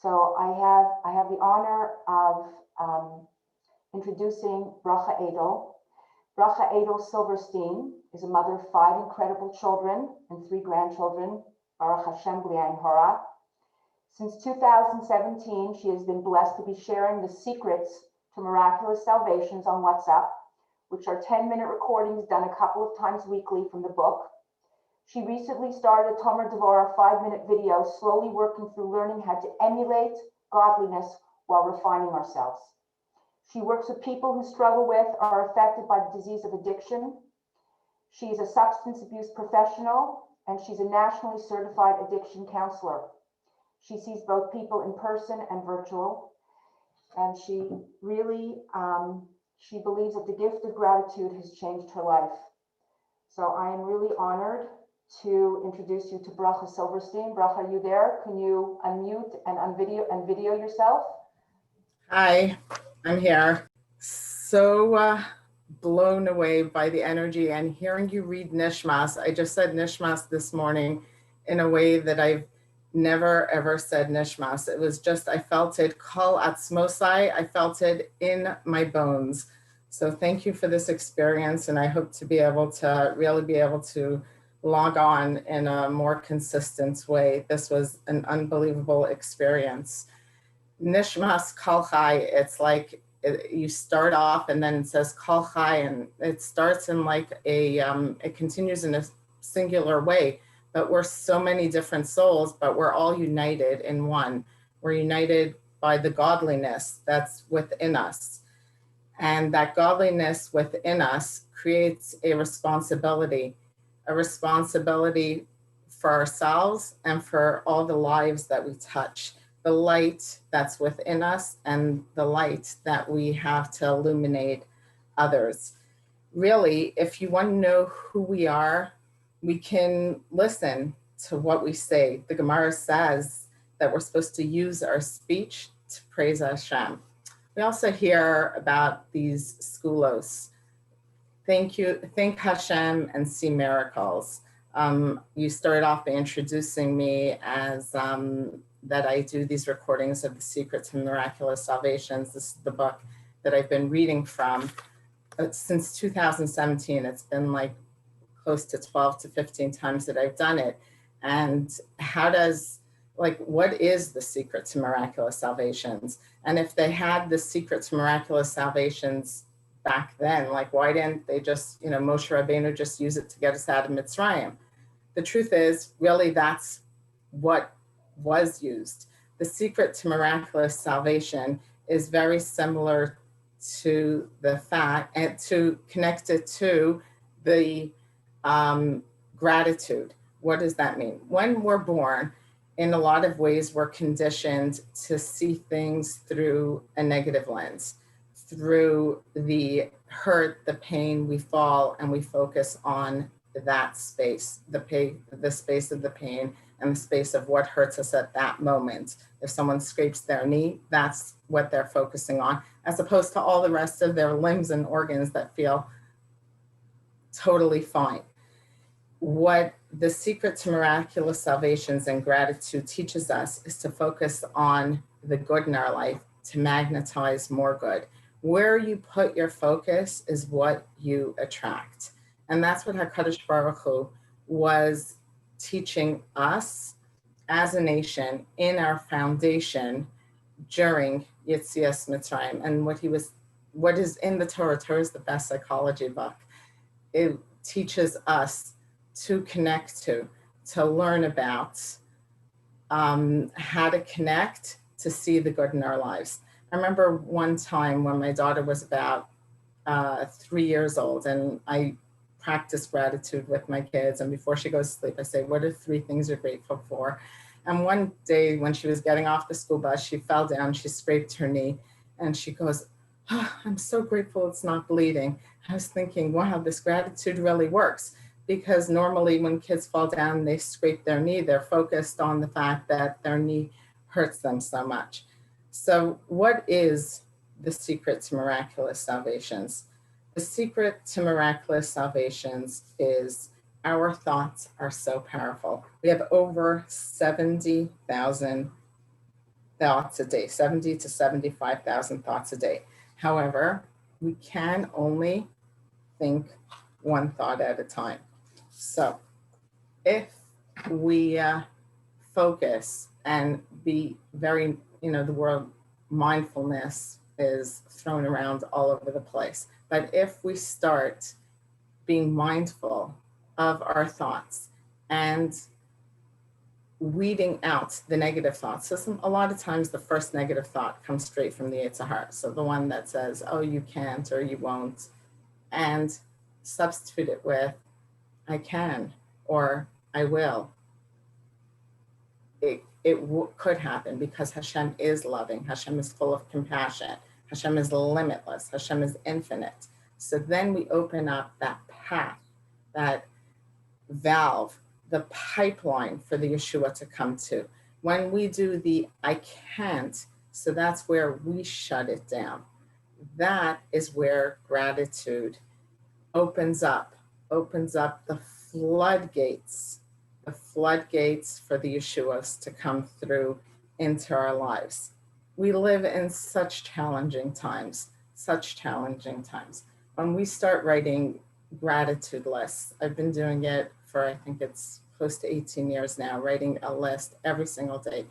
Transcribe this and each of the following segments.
So I have the honor of introducing Bracha Aidel. Bracha Aidel Silverstein is a mother of 5 incredible children and 3 grandchildren, Baruch Hashem B'li Ayin Hara. Since 2017, she has been blessed to be sharing the secrets to miraculous salvations on WhatsApp, which are 10-minute recordings done a couple of times weekly from the book. She recently started a Tomer Devorah 5-minute video, slowly working through learning how to emulate godliness while refining ourselves. She works with people who struggle with or are affected by the disease of addiction. She's a substance abuse professional, and she's a nationally certified addiction counselor. She sees both people in person and virtual, and she really, she believes that the gift of gratitude has changed her life. So I am really honored to introduce you to Bracha Silverstein. Bracha, are you there? Can you unmute and video yourself? Hi, I'm here. So blown away by the energy and hearing you read Nishmas. I just said Nishmas this morning in a way that I've never ever said Nishmas. It was just, I felt it, Kol Atzmosai, I felt it in my bones. So thank you for this experience, and I hope to be able to really be able to log on in a more consistent way. This was an unbelievable experience. Nishmas Kol Chai, it's like you start off and then it says Kol Chai, and it starts in like a, it continues in a singular way, but we're so many different souls, but we're all united in one. We're united by the godliness that's within us. And that godliness within us creates a responsibility for ourselves and for all the lives that we touch. The light that's within us and the light that we have to illuminate others. Really, if you want to know who we are, we can listen to what we say. The Gemara says that we're supposed to use our speech to praise Hashem. We also hear about these skulos. Thank Hashem and see miracles. You started off by introducing me as that I do these recordings of the Secret to Miraculous Salvations. This is the book that I've been reading from since 2017. It's been like close to 12 to 15 times that I've done it. And how does, like, what is the secret to miraculous salvations? And if they had the secret to miraculous salvations back then, like, why didn't they just, Moshe Rabbeinu just use it to get us out of Mitzrayim? The truth is, really, that's what was used. The secret to miraculous salvation is very similar to the fact, and to connect it to the gratitude. What does that mean? When we're born, in a lot of ways, we're conditioned to see things through a negative lens, through the hurt, the pain. We fall and we focus on that space, the space of the pain and the space of what hurts us at that moment. If someone scrapes their knee, that's what they're focusing on, as opposed to all the rest of their limbs and organs that feel totally fine. What the secret to miraculous salvations and gratitude teaches us is to focus on the good in our life, to magnetize more good. Where you put your focus is what you attract. And that's what HaKadosh Baruch Hu was teaching us as a nation in our foundation during Yetzias Mitzrayim. And what is in the Torah. Torah is the best psychology book. It teaches us to connect to learn about how to connect, to see the good in our lives. I remember one time when my daughter was about 3 years old, and I practice gratitude with my kids. And before she goes to sleep, I say, what are 3 things you're grateful for? And one day when she was getting off the school bus, she fell down, she scraped her knee, and she goes, oh, I'm so grateful it's not bleeding. I was thinking, wow, this gratitude really works. Because normally when kids fall down, they scrape their knee, they're focused on the fact that their knee hurts them so much. So what is the secret to miraculous salvations? The secret to miraculous salvations is our thoughts are so powerful. We have over 70,000 thoughts a day, 70 to 75,000 thoughts a day. However, we can only think one thought at a time. So if we focus and be very, the word mindfulness is thrown around all over the place. But if we start being mindful of our thoughts and weeding out the negative thoughts. So a lot of times the first negative thought comes straight from the Yetzer Hara. So the one that says, oh, you can't or you won't, and substitute it with, I can or I will. Could happen because Hashem is loving. Hashem is full of compassion. Hashem is limitless. Hashem is infinite. So then we open up that path, that valve, the pipeline for the Yeshua to come to. When we do the I can't, so that's where we shut it down. That is where gratitude opens up the floodgates for the Yeshuas to come through into our lives. We live in such challenging times. When we start writing gratitude lists, I've been doing it for, I think it's close to 18 years now, writing a list every single day,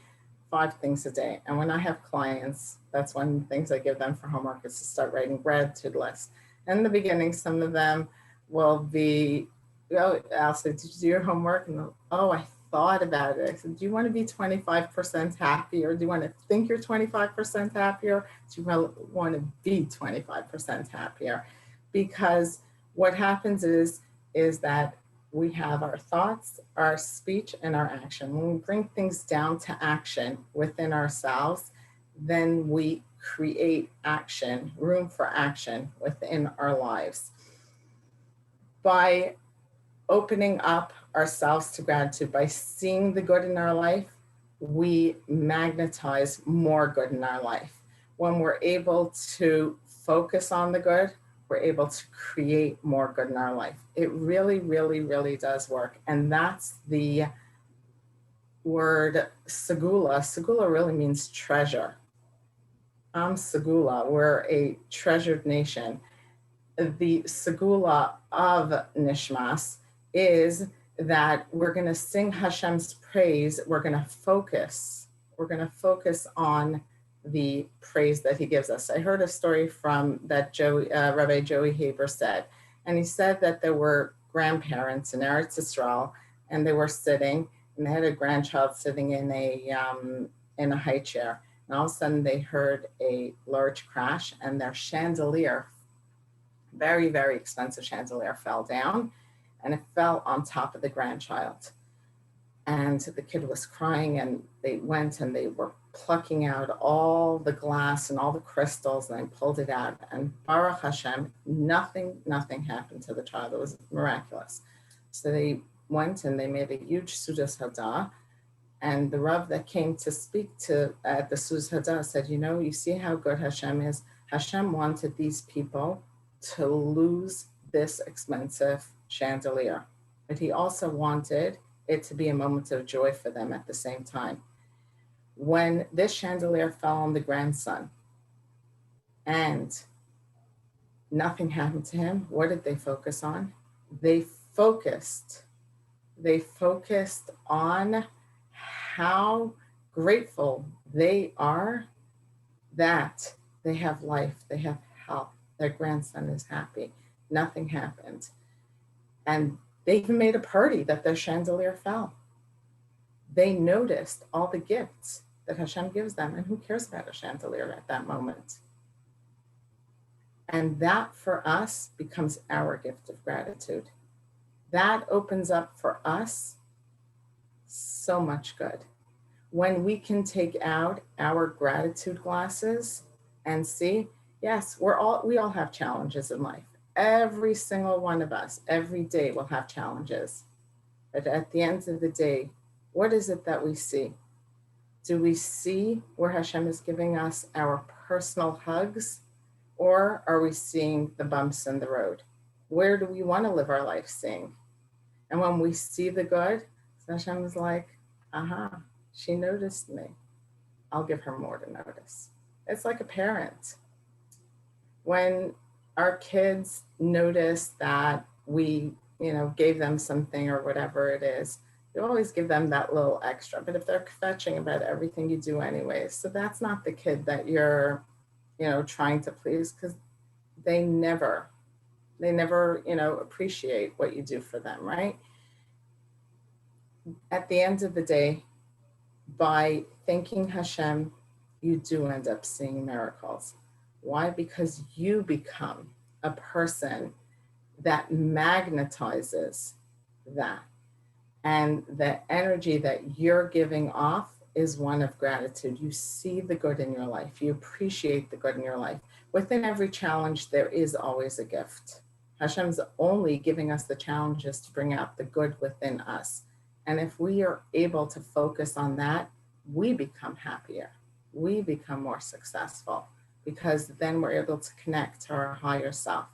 5 things a day. And when I have clients, that's one of the things I give them for homework is to start writing gratitude lists. And in the beginning, some of them will be, I'll say, did you do your homework? And I thought about it. I said, do you want to be 25% happy, or do you want to think you're 25% happier? Do you want to be 25% happier? Because what happens is that we have our thoughts, our speech, and our action. When we bring things down to action within ourselves, then we create action, room for action within our lives. By opening up ourselves to gratitude, by seeing the good in our life, we magnetize more good in our life. When we're able to focus on the good, we're able to create more good in our life. It really, really, really does work. And that's the word segula. Segula really means treasure. Segula, we're a treasured nation. The segula of Nishmas is that we're going to sing Hashem's praise. We're going to focus on the praise that he gives us. I heard a story from that Rabbi Joey Haber said, and he said that there were grandparents in Eretz Yisrael, and they were sitting, and they had a grandchild sitting in a high chair, and all of a sudden they heard a large crash, and their chandelier, very, very expensive chandelier, fell down, and it fell on top of the grandchild. And the kid was crying, and they went and they were plucking out all the glass and all the crystals, and they pulled it out. And Baruch Hashem, nothing happened to the child. It was miraculous. So they went and they made a huge Sudas Hadah. And the Rav that came to speak to at the Sudas Hadah said, you see how good Hashem is? Hashem wanted these people to lose this expensive chandelier, but he also wanted it to be a moment of joy for them at the same time. When this chandelier fell on the grandson and nothing happened to him, what did they focus on? They focused on how grateful they are that they have life, they have health, their grandson is happy, nothing happened. And they even made a party that their chandelier fell. They noticed all the gifts that Hashem gives them, and who cares about a chandelier at that moment? And that for us becomes our gift of gratitude. That opens up for us so much good. When we can take out our gratitude glasses and see, yes, we all have challenges in life. Every single one of us, every day will have challenges. But at the end of the day, what is it that we see? Do we see where Hashem is giving us our personal hugs, or are we seeing the bumps in the road? Where do we want to live our life seeing? And when we see the good, Hashem is like, aha, she noticed me. I'll give her more to notice. It's like a parent. When our kids notice that we, gave them something or whatever it is, you always give them that little extra. But if they're fetching about everything you do anyways, so that's not the kid that you're, trying to please, because they never, appreciate what you do for them, right? At the end of the day, by thanking Hashem, you do end up seeing miracles. Why? Because you become a person that magnetizes that. And the energy that you're giving off is one of gratitude. You see the good in your life. You appreciate the good in your life. Within every challenge, there is always a gift. Hashem's only giving us the challenges to bring out the good within us. And if we are able to focus on that, we become happier. We become more successful, because then we're able to connect to our higher self.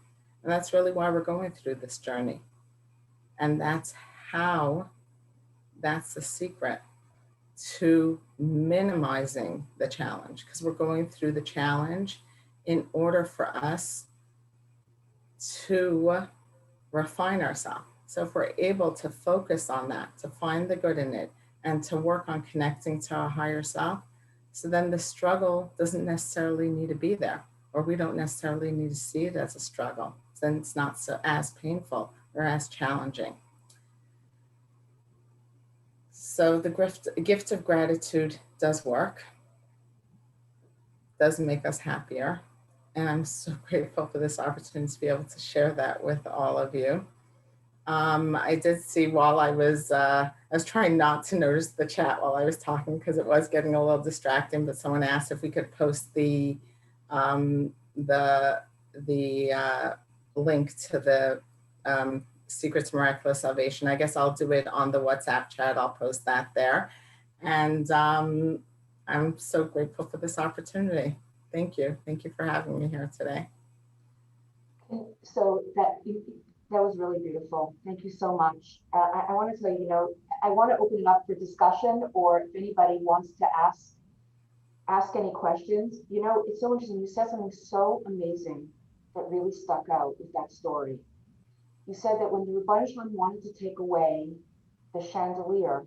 And that's really why we're going through this journey. And that's the secret to minimizing the challenge, because we're going through the challenge in order for us to refine ourselves. So if we're able to focus on that, to find the good in it, and to work on connecting to our higher self, so then the struggle doesn't necessarily need to be there, or we don't necessarily need to see it as a struggle. Then it's not so as painful or as challenging. So the gift of gratitude does work, does make us happier. And I'm so grateful for this opportunity to be able to share that with all of you. I did see while I was trying not to notice the chat while I was talking, because it was getting a little distracting, but someone asked if we could post the link to the Secrets to Miraculous Salvation. I guess I'll do it on the WhatsApp chat. I'll post that there. And I'm so grateful for this opportunity. Thank you. Thank you for having me here today. So that was really beautiful. Thank you so much. I want to tell you, I want to open it up for discussion, or if anybody wants to ask any questions. It's so interesting. You said something so amazing that really stuck out with that story. You said that when the Rebbeinu Shalom wanted to take away the chandelier,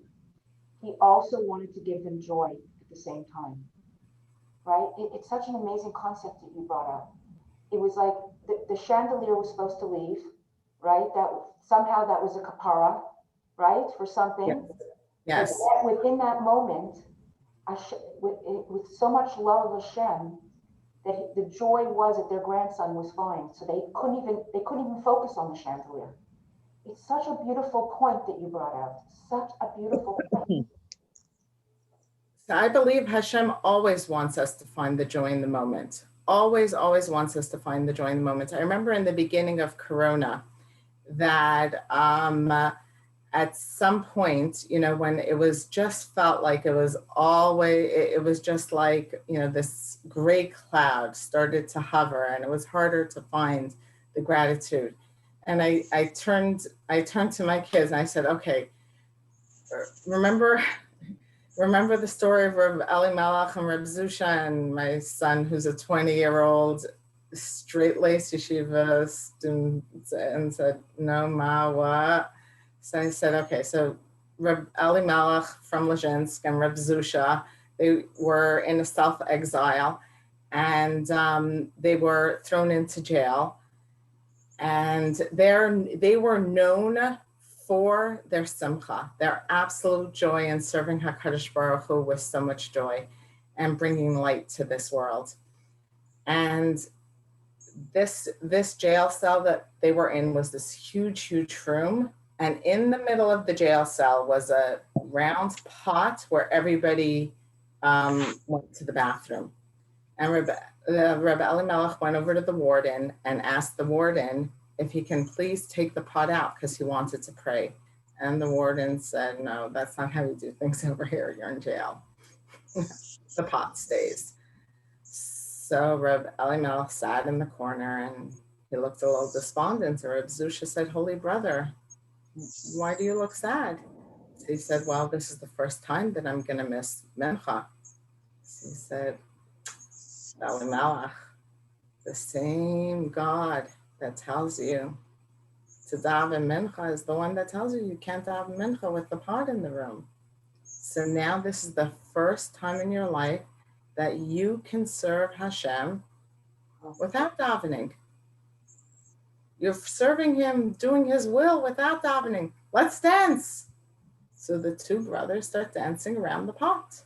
he also wanted to give them joy at the same time, right? It's such an amazing concept that you brought up. It was like the chandelier was supposed to leave, right? That somehow that was a kapara, right? For something. Yes. But within that moment, with so much love of Hashem, that the joy was that their grandson was fine. So they couldn't even focus on the chandelier. It's such a beautiful point that you brought out. Such a beautiful point. I believe Hashem always wants us to find the joy in the moment. Always, always wants us to find the joy in the moment. I remember in the beginning of Corona that at some point, when it was just felt like it was always, it was just like, this gray cloud started to hover, and it was harder to find the gratitude. And I turned to my kids and I said, okay, remember the story of Reb Elimelech and Reb Zusha, and my son, who's a 20-year-old straight-laced yeshiva student, and said, no, ma, what? So I said, okay, so Reb Elimelech from Lezhinsk and Reb Zusha, they were in a self-exile, and they were thrown into jail. And they were known for their simcha, their absolute joy in serving HaKadosh Baruch Hu with so much joy and bringing light to this world. And this jail cell that they were in was this huge, huge room. And in the middle of the jail cell was a round pot where everybody went to the bathroom. And Rebbe Elimelech went over to the warden and asked the warden if he can please take the pot out, because he wanted to pray. And the warden said, no, that's not how you do things over here. You're in jail. The pot stays. So Rebbe Elimelech sat in the corner and he looked a little despondent. And Rebbe Zusha said, holy brother, why do you look sad? He said, well, this is the first time that I'm going to miss Mincha. He said, Bali Malach, the same God that tells you to daven mincha is the one that tells you you can't daven mincha with the pot in the room. So now this is the first time in your life that you can serve Hashem without davening. You're serving him, doing his will without davening. Let's dance. So the two brothers start dancing around the pot.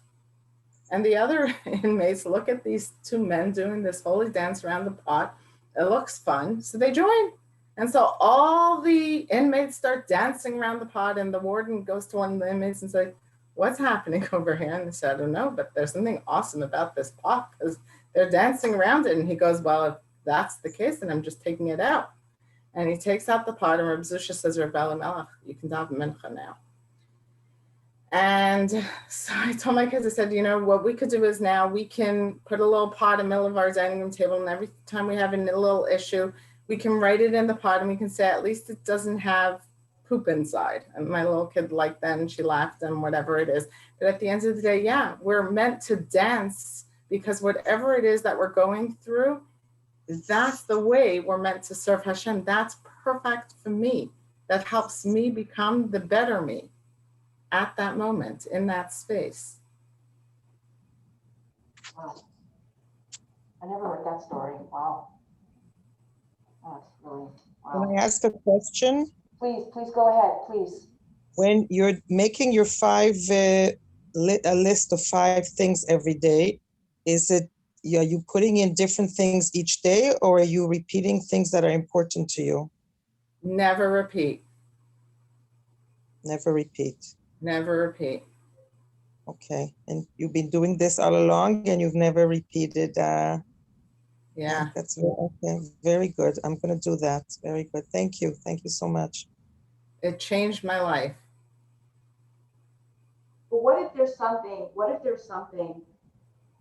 And the other inmates look at these two men doing this holy dance around the pot. It looks fun. So they join. And so all the inmates start dancing around the pot, and the warden goes to one of the inmates and says, what's happening over here? And they said, I don't know, but there's something awesome about this pot because they're dancing around it. And he goes, well, if that's the case, then I'm just taking it out. And he takes out the pot, and Reb Zusha says, Reb Melech, you can daven mincha now. And so I told my kids, I said, you know, what we could do is now we can put a little pot in the middle of our dining room table, and every time we have a little issue, we can write it in the pot, and we can say, at least it doesn't have poop inside. And my little kid liked that, and she laughed, and whatever it is. But at the end of the day, yeah, we're meant to dance, because whatever it is that we're going through, that's the way we're meant to serve Hashem. That's perfect for me. That helps me become the better me at that moment, in that space. Wow. I never heard that story. Wow. That's really, wow. Can I ask a question? Please go ahead, please. When you're making your a list of 5 things every day, is it, are you putting in different things each day, or are you repeating things that are important to you? Never repeat. Never repeat. Never repeat. Okay. And you've been doing this all along, and you've never repeated. Yeah. That's okay. Very good. I'm going to do that. Very good. Thank you. Thank you so much. It changed my life. But what if there's something,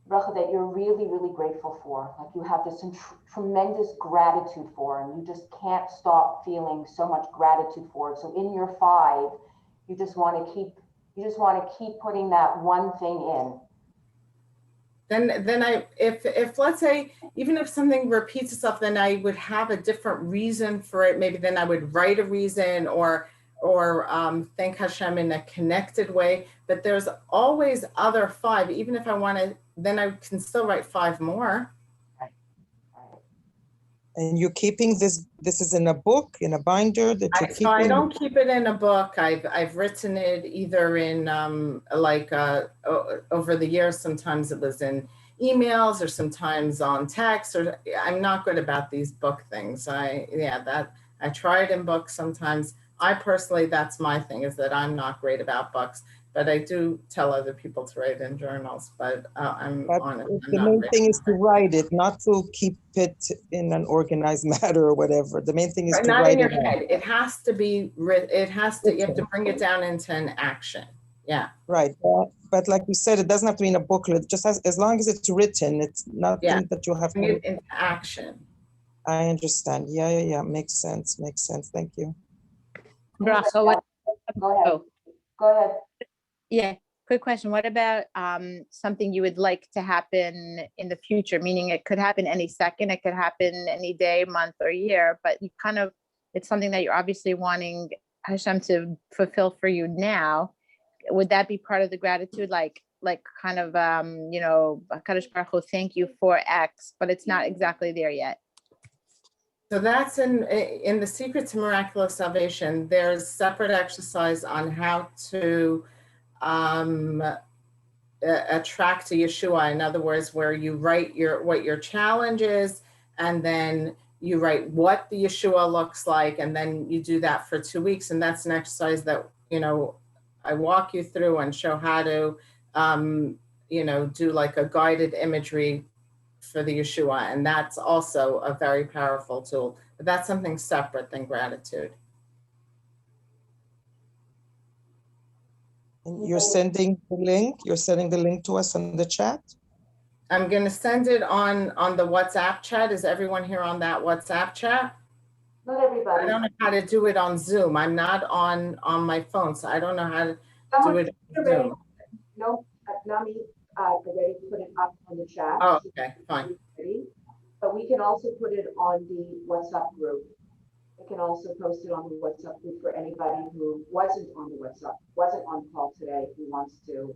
Bracha, that you're really, really grateful for? Like you have this tremendous gratitude for, and you just can't stop feeling so much gratitude for it. So in your 5, you just want to keep putting that one thing in. Then if let's say, even if something repeats itself, then I would have a different reason for it. Maybe then I would write a reason or thank Hashem in a connected way. But there's always other 5. Even if I want to, then I can still write 5 more. And you're keeping this is in a book, in a binder that you're keeping? So I don't keep it in a book. I've written it either in over the years. Sometimes it was in emails, or sometimes on text, or I'm not good about these book things. I try it in books sometimes. I personally, that's my thing, is that I'm not great about books, but I do tell other people to write in journals, but I'm honest. The main thing is to write it, not to keep it in an organized manner or whatever. The main thing is to not write in your it head. out. It has to be, you have to bring it down into an action. Yeah. Right. But like you said, it doesn't have to be in a booklet. Just as long as it's written, it's nothing that you have to bring it into action. I understand. Yeah. Makes sense. Thank you. Bracha, Go ahead. Oh. Go ahead. Yeah, quick question. What about something you would like to happen in the future? Meaning it could happen any second, it could happen any day, month, or year, but you it's something that you're obviously wanting Hashem to fulfill for you now. Would that be part of the gratitude? Like kind of, HaKadosh Baruch Hu, thank you for X, but it's not exactly there yet. So that's in the Secret to Miraculous Salvation. There's separate exercise on how to attract to Yeshua. In other words, where you write what your challenge is, and then you write what the Yeshua looks like, and then you do that for 2 weeks. And that's an exercise that, I walk you through and show how to, do like a guided imagery for the Yeshua. And that's also a very powerful tool. But that's something separate than gratitude. And you're sending the link? You're sending the link to us in the chat? I'm going to send it on the WhatsApp chat. Is everyone here on that WhatsApp chat? Not everybody. I don't know how to do it on Zoom. I'm not on my phone, so I don't know how to do it on Zoom. No, not me. already put it up on the chat. Oh, okay, fine. But we can also put it on the WhatsApp group. We can also post it on the WhatsApp group for anybody who wasn't on the call today, who wants to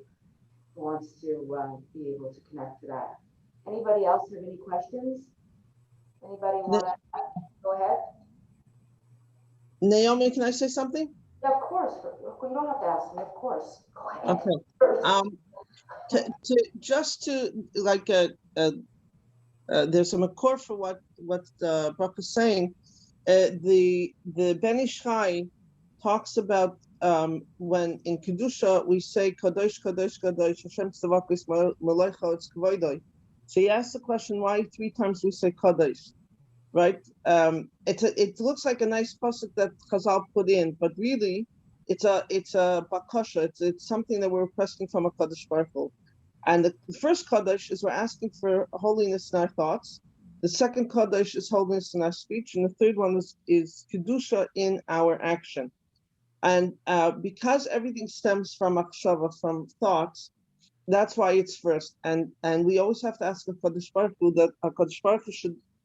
be able to connect to that. Anybody else have any questions? Anybody want to go ahead? Naomi, can I say something? Yeah, of course. You don't have to ask me, of course. Go ahead. Okay. There's a makor for what Bracha is saying. The Ben Ish Chai talks about when in Kedusha we say Kadosh Kadosh Kadosh Hashem Tzavakis Malecha It's Kavoidai. So he asked the question, why 3 times we say Kadosh, right? It looks like a nice pasuk that Chazal put in, but really it's a bakasha. It's something that we're requesting from a Kadosh Baruch Hu. And the first Kadosh is we're asking for holiness in our thoughts. The second Kadosh is holiness in our speech. And the third one is Kedusha in our action. And because everything stems from Akshava, from thoughts, that's why it's first. And we always have to ask the Kadosh Baruch Hu that Kadosh Baruch Hu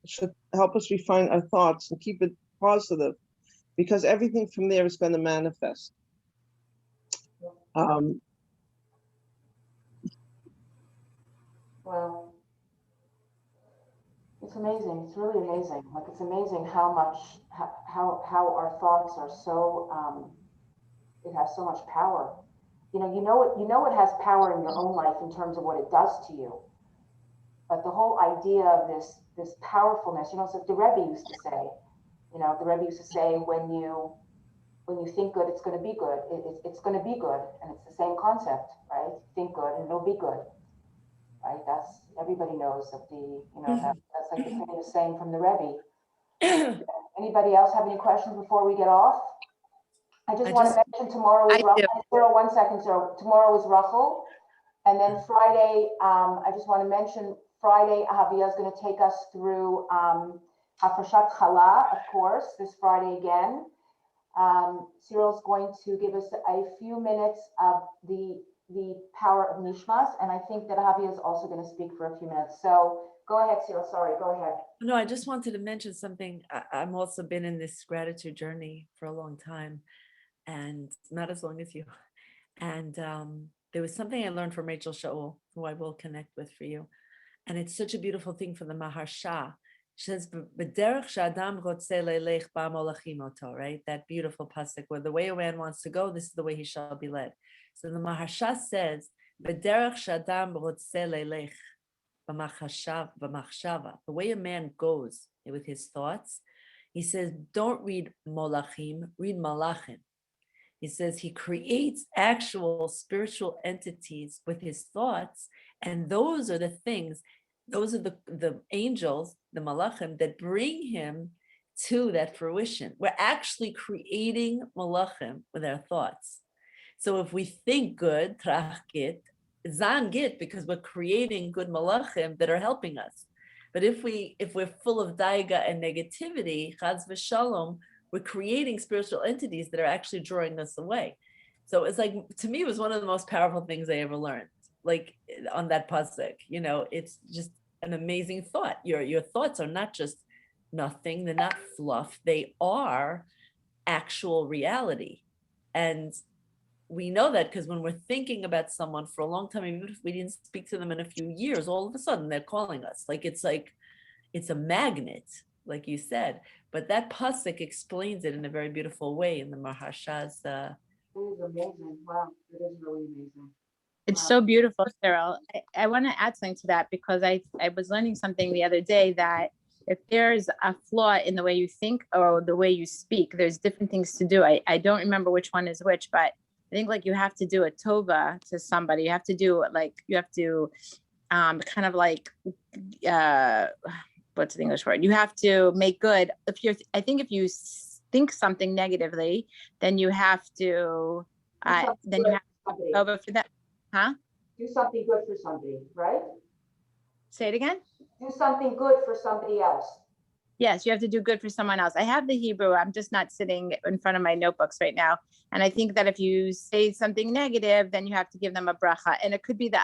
should help us refine our thoughts and keep it positive, because everything from there is going to manifest. Well, it's amazing. It's really amazing. Like, it's amazing how our thoughts are so, it has so much power. You know it has power in your own life in terms of what it does to you. But the whole idea of this powerfulness, it's like the Rebbe used to say, when you think good, it's going to be good. It's going to be good. And it's the same concept, right? Think good and it'll be good. Right? Everybody knows that that's like the famous saying from the Rebbe. Anybody else have any questions before we get off? I just want to mention tomorrow is Rachel. 1 second, Sarah. Tomorrow is Rachel. And then Friday, I just want to mention Friday, Ahavia is going to take us through Hafreshat Chala, of course, this Friday again. Cyril's going to give us a few minutes of the power of Nishmas, and I think that Ahavia is also going to speak for a few minutes. So go ahead, Cyril. Sorry, go ahead. No, I just wanted to mention something. I'm also been in this gratitude journey for a long time, and not as long as you. And there was something I learned from Rachel Shaul, who I will connect with for you. And it's such a beautiful thing for the Maharsha. She says, "B'derech she'adam rotzeh leilech ba molachim oto," right? That beautiful pasuk where the way a man wants to go, this is the way he shall be led. So the Maharsha says, "B'derech she'adam rotzeh leilech b'machshava," the way a man goes with his thoughts. He says, don't read molachim, read malachim. He says he creates actual spiritual entities with his thoughts, and those are the things. Those are the angels, the malachim, that bring him to that fruition. We're actually creating malachim with our thoughts. So if we think good, trach git, zan git, because we're creating good malachim that are helping us. But if we're full of daiga and negativity, chaz v'shalom, we're creating spiritual entities that are actually drawing us away. So it's like, to me, it was one of the most powerful things I ever learned. Like on that pasuk, it's just an amazing thought. Your thoughts are not just nothing, they're not fluff, they are actual reality. And we know that because when we're thinking about someone for a long time, even if we didn't speak to them in a few years, all of a sudden they're calling us. It's a magnet, like you said. But that pasuk explains it in a very beautiful way in the Maharsha's. It is amazing. Wow, it is really amazing. It's so beautiful, Cyril. I want to add something to that, because I was learning something the other day that if there's a flaw in the way you think or the way you speak, there's different things to do. I don't remember which one is which, but I think you have to do a tova to somebody. You have to do kind of like, what's the English word? You have to make good. If you think something negatively, then you have to, over for that. Huh? Do something good for somebody, right? Say it again. Do something good for somebody else. Yes, you have to do good for someone else. I have the Hebrew. I'm just not sitting in front of my notebooks right now. And I think that if you say something negative, then you have to give them a bracha. And it could be the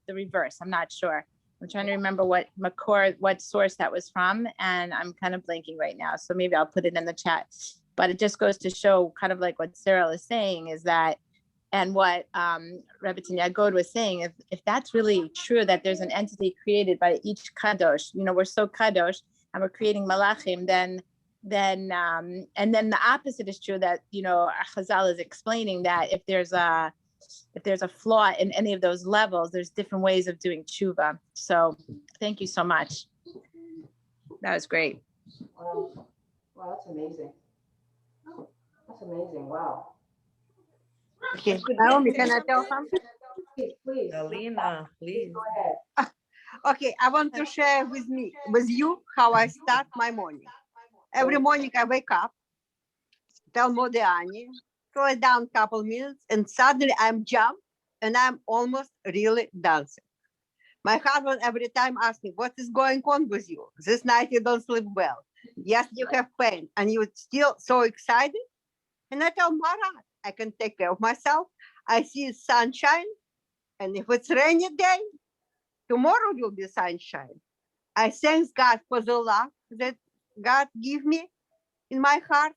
reverse. I'm not sure. I'm trying to remember what makor, what source that was from. And I'm kind of blanking right now. So maybe I'll put it in the chat. But it just goes to show kind of like what Cyril is saying is that, and what Rebbe Yagod was saying, if that's really true, that there's an entity created by each kadosh, we're so kadosh, and we're creating malachim, then and then the opposite is true, that Chazal is explaining that if there's a flaw in any of those levels, there's different ways of doing tshuva. So thank you so much. That was great. Wow, that's amazing. That's amazing. Wow. Okay, Naomi, can I tell something? Please. Alina, please. Go ahead. Okay, I want to share with you how I start my morning. Every morning I wake up, tell Modiani, slow it down a couple minutes, and suddenly I'm jump and I'm almost really dancing. My husband every time asks me, what is going on with you? This night you don't sleep well. Yes, you have pain and you're still so excited. And I tell Marat, I can take care of myself. I see sunshine. And if it's rainy day, tomorrow will be sunshine. I thank God for the love that God give me in my heart,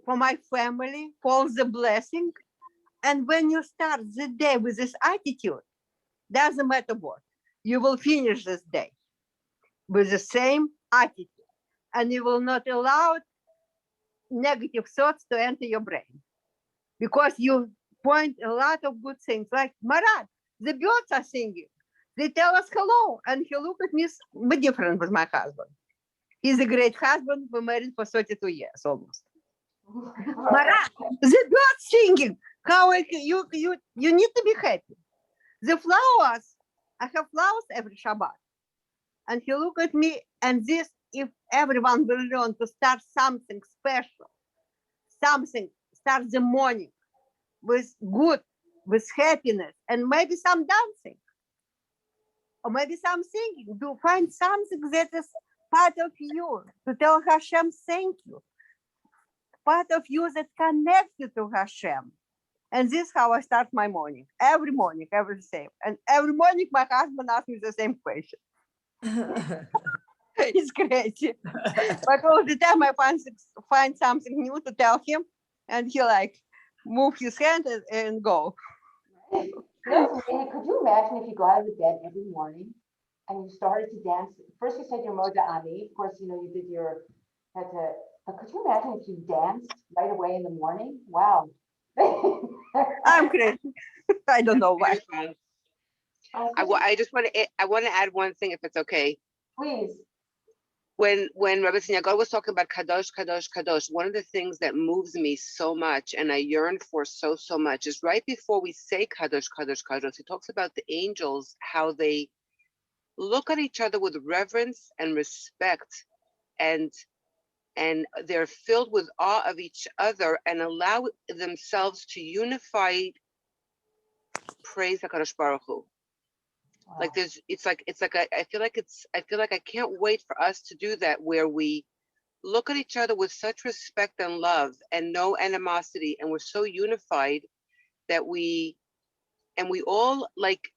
for my family, for all the blessing. And when you start the day with this attitude, doesn't matter what, you will finish this day with the same attitude. And you will not allow negative thoughts to enter your brain. Because you point a lot of good things, like Marat, the birds are singing. They tell us hello, and he look at me different with my husband. He's a great husband. We're married for 32 years almost. Marat, the birds singing. How you need to be happy. The flowers, I have flowers every Shabbat. And he look at me, and this, if everyone will learn to start something special, start the morning with good, with happiness, and maybe some dancing, or maybe some singing. Do find something that is part of you to tell Hashem thank you. Part of you that connects you to Hashem. And this is how I start my morning. Every morning, every same. And every morning my husband asks me the same question. It's crazy. But all the time I find something new to tell him, and he like move his hand and go. Right. Could you imagine if you go out of the bed every morning and you started to dance? First you said your Moda Ani, of course, you did but could you imagine if you danced right away in the morning? Wow. I'm crazy. I don't know why. I just want to add one thing, if it's okay. Please. When Rabbi Yagod was talking about kadosh, kadosh, kadosh, one of the things that moves me so much and I yearn for so much is right before we say kadosh, kadosh, kadosh, he talks about the angels, how they look at each other with reverence and respect, and they're filled with awe of each other and allow themselves to unify praise HaKadosh Baruch Hu. Like I feel like I can't wait for us to do that, where we look at each other with such respect and love and no animosity, and we're so unified that we all like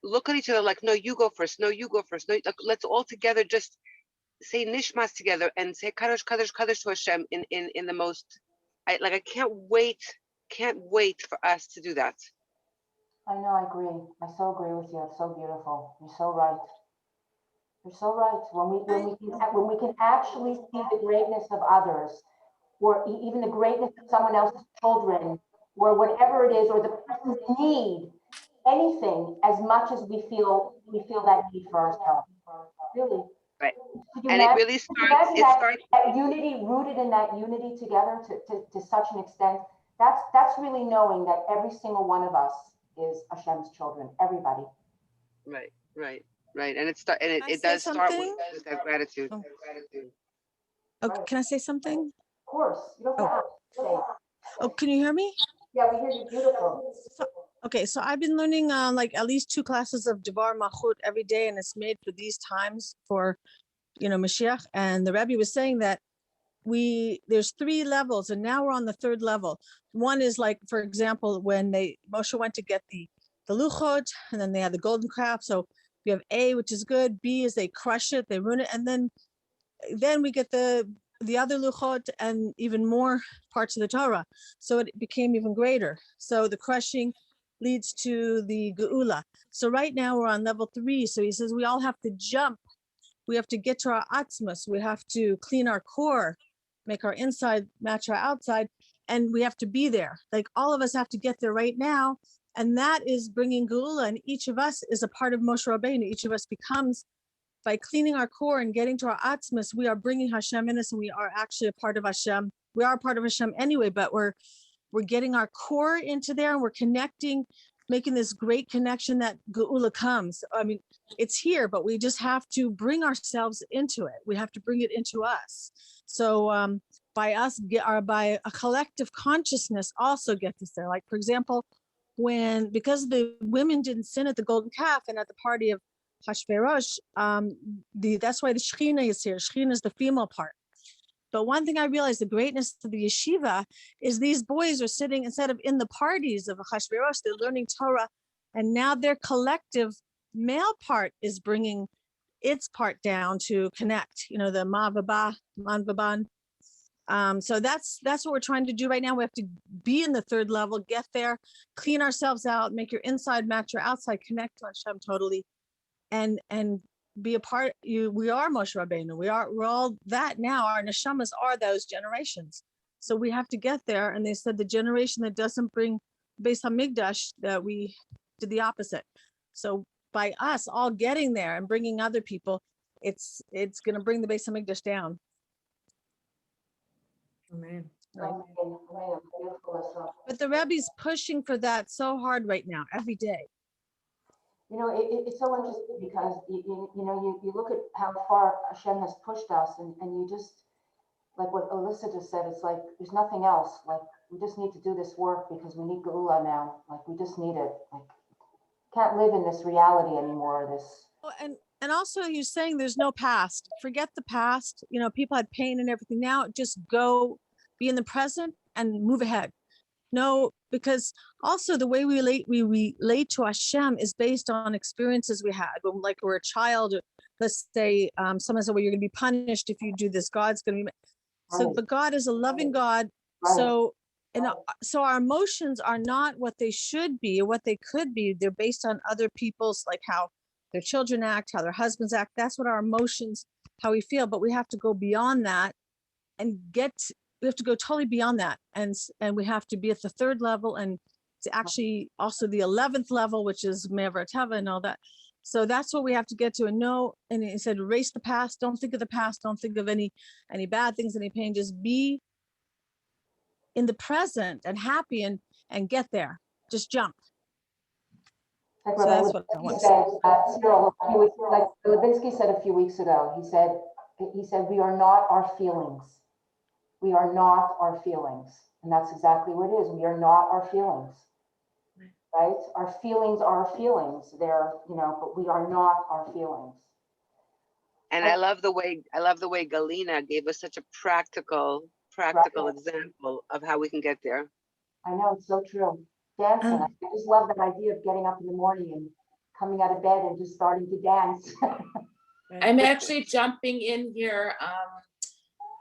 look at each other like, no, you go first, no, you go first, no, like, let's all together just say nishmas together and say kadosh, kadosh, kadosh to Hashem in the most. I can't wait for us to do that. I know, I agree. I so agree with you. It's so beautiful. You're so right. You're so right. When we can actually see the greatness of others, or even the greatness of someone else's children, or whatever it is, or the person's need, anything, as much as we feel that need for ourselves. Really. Right. And it really starts. That unity, rooted in that unity together to such an extent. That's really knowing that every single one of us is Hashem's children. Everybody. Right. And it does start with that gratitude. Okay, can I say something? Of course. You don't have to say. Oh, can you hear me? Yeah, we hear you beautiful. So I've been learning like at least 2 classes of Devar Machut every day, and it's made for these times for Mashiach. And the Rebbe was saying that there's 3 levels, and now we're on the 3rd level. One is like, for example, when Moshe went to get the luchot, and then they had the golden calf. So we have A, which is good. B is they crush it, they ruin it, and then we get the other luchot and even more parts of the Torah. So it became even greater. So the crushing leads to the geula. So right now we're on level 3. So he says we all have to jump. We have to get to our atzmus. We have to clean our core, make our inside match our outside, and we have to be there. Like all of us have to get there right now. And that is bringing geula, and each of us is a part of Moshe Rabbeinu. Each of us becomes, by cleaning our core and getting to our atzmus, we are bringing Hashem in us, and we are actually a part of Hashem. We are a part of Hashem anyway, but we're getting our core into there, and we're connecting, making this great connection that geula comes. I mean, it's here, but we just have to bring ourselves into it. We have to bring it into us. So by a collective consciousness also gets us there. Like, for example, because the women didn't sin at the golden calf and at the party of Hashverosh, that's why the Shechina is here. Shechina is the female part. But one thing I realized, the greatness of the yeshiva is these boys are sitting, instead of in the parties of Hashverosh, they're learning Torah, and now their collective male part is bringing its part down to connect, the Ma'avaba, Manvaban. So that's what we're trying to do right now. We have to be in the 3rd level, get there, clean ourselves out, make your inside match your outside, connect to Hashem totally, and be a part. We are Moshe Rabbeinu. We're all that now. Our neshamas are those generations. So we have to get there. And they said the generation that doesn't bring Beis Hamikdash, that we did the opposite. So by us all getting there and bringing other people, it's going to bring the Beis Hamikdash down. Amen. Right. Beautiful. But the Rebbe's pushing for that so hard right now, every day. It's so interesting because you look at how far Hashem has pushed us, and you just, like what Alyssa just said, it's like there's nothing else. Like we just need to do this work because we need geula now. Like we just need it. Like can't live in this reality anymore. And also he's saying there's no past. Forget the past. People had pain and everything. Now just go be in the present and move ahead. No, because also the way we relate to Hashem is based on experiences we had when, like, we're a child. Let's say someone said, well, you're going to be punished if you do this. God's going to be. So, but God is a loving God. So our emotions are not what they should be or what they could be. They're based on other people's, like how their children act, how their husbands act. That's what our emotions, how we feel. But we have to go beyond that and we have to go totally beyond that. And we have to be at the 3rd level, and it's actually also the 11th level, which is Me'avar Tava and all that. So that's what we have to get to. And he said, erase the past. Don't think of the past. Don't think of any bad things, any pain. Just be in the present and happy and get there. Just jump. Like So that's what I want to say. Cyril, like Levinsky said a few weeks ago, he said, we are not our feelings. We are not our feelings. And that's exactly what it is. We are not our feelings, right? Our feelings are our feelings. They're, but we are not our feelings. And I love the way Galina gave us such a practical example of how we can get there. I know, it's so true. Dancing. I just love that idea of getting up in the morning and coming out of bed and just starting to dance. I'm actually jumping in here.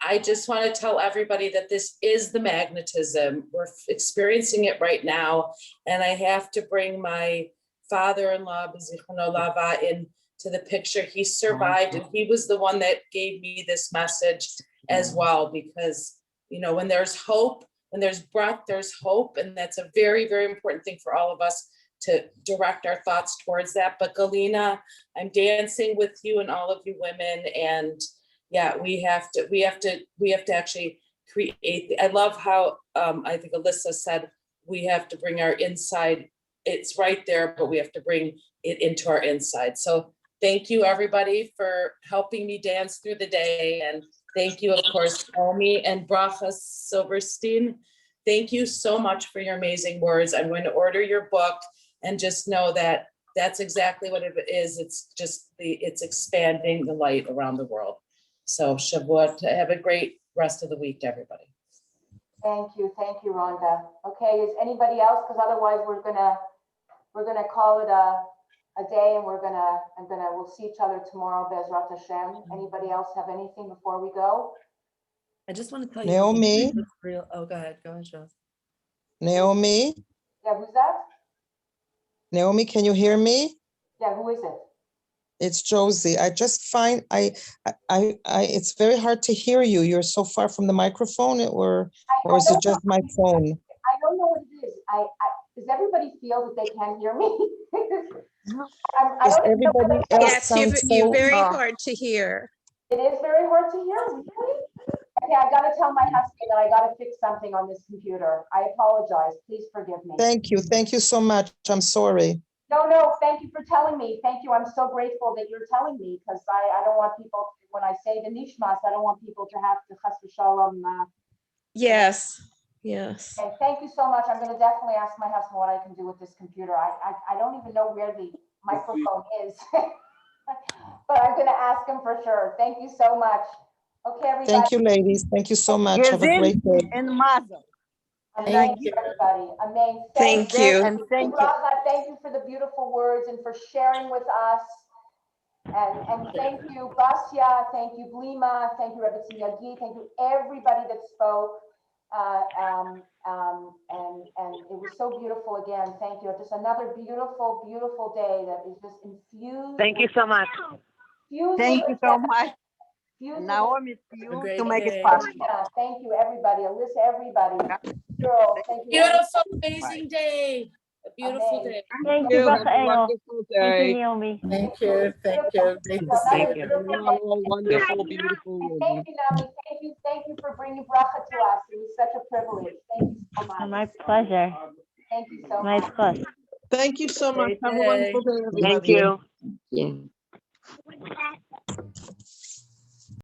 I just want to tell everybody that this is the magnetism. We're experiencing it right now. And I have to bring my father-in-law, B'zichrono Lava, into the picture. He survived, and he was the one that gave me this message as well, because, when there's hope, when there's breath, there's hope. And that's a very, very important thing for all of us to direct our thoughts towards that. But Galina, I'm dancing with you and all of you women. And yeah, we have to actually create. I love how I think Alyssa said, we have to bring our inside. It's right there, but we have to bring it into our inside. So thank you everybody for helping me dance through the day. And thank you, of course, Naomi and Bracha Silverstein. Thank you so much for your amazing words. I'm going to order your book, and just know that that's exactly what it is. It's just it's expanding the light around the world. So Shavuot, have a great rest of the week, everybody. Thank you, Rhonda. Okay, is anybody else? Because otherwise we're gonna call it a day, and we'll see each other tomorrow, Bezrat Hashem. Anybody else have anything before we go? I just want to tell you. Naomi? It's real. Oh, go ahead, Joe. Naomi? Yeah, who's that? Naomi, can you hear me? Yeah, who is it? It's Josie. I just find it's very hard to hear you. You're so far from the microphone, or is it just my phone? I don't know what it is. Does everybody feel that they can't hear me? I Does don't even know everybody what else Yes, sound you're so? very hard to hear. it is very hard to hear. Really? Okay, I gotta tell my husband that I gotta fix something on this computer. I apologize. Please forgive me. Thank you so much. I'm sorry. No, thank you for telling me. Thank you. I'm so grateful that you're telling me, because I don't want people, when I say the nishmas, I don't want people to have to chas v'shalom. Yes. Okay, thank you so much. I'm gonna definitely ask my husband what I can do with this computer. I don't even know where the microphone is. But I'm gonna ask him for sure. Thank you so much. Okay, everybody. Thank you, ladies. Thank you so much. Have a great day. And mother. Amen, everybody. Amen. Thank you. And thank you. Bracha, thank you for the beautiful words and for sharing with us. And thank you, Basya. Thank you, Blima. Thank you, Rebbe Yagi. Thank you, everybody that spoke. And it was so beautiful again. Thank you. Just another beautiful, beautiful day that is just infused. Thank you so much. Thank you so much. Naomi, to you to make it possible. Thank you, everybody. Alyssa, everybody. Girls, thank you. Beautiful, amazing day. A beautiful day. Thank you, Have a Bracha Aidel. wonderful Thank you, day. Naomi. Thank you. Great to see Thank you. you. Wonderful, beautiful And woman. thank you, Nami. Thank you for bringing bracha to us. It was such a privilege. Thank you so much. My pleasure. Thank you so My much. zchus. Thank you so much. Great Have a day. wonderful day, everybody. Thank you. Yeah.